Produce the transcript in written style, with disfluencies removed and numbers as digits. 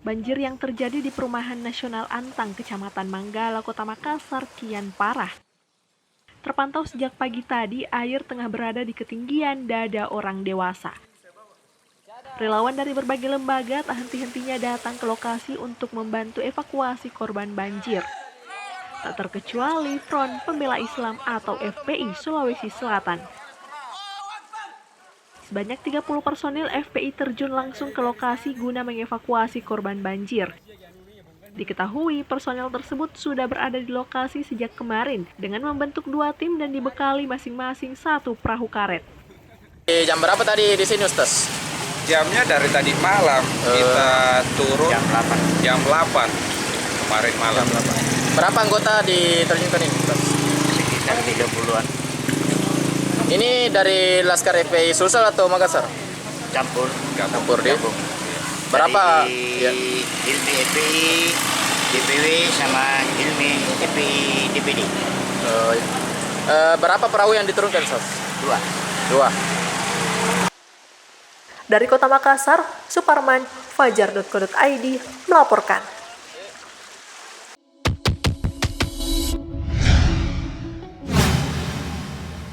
Banjir yang terjadi di Perumahan Nasional Antang, Kecamatan Manggala, Kota Makassar kian parah. Terpantau sejak pagi tadi, air tengah berada di ketinggian dada orang dewasa. Relawan dari berbagai lembaga tak henti-hentinya datang ke lokasi untuk membantu evakuasi korban banjir. Tak terkecuali Front Pembela Islam atau FPI Sulawesi Selatan. Sebanyak 30 personil FPI terjun langsung ke lokasi guna mengevakuasi korban banjir. Diketahui personel tersebut sudah berada di lokasi sejak kemarin dengan membentuk 2 tim dan dibekali masing-masing 1 perahu karet. Jam berapa tadi di sini, Ustaz? Jamnya dari tadi malam, kita turun jam 8 kemarin malam. Berapa anggota diterjunkan ini, Ustaz? Sekitar 30-an. Ini dari Laskar FPI Sulsel atau Makassar? Campur Deh. Berapa? dari Ilmi FPI, DPW sama Ilmi FPI DPD. Berapa perahu yang diturunkan, Ustaz? 2. Dari Kota Makassar, Suparman, Fajar.co.id melaporkan.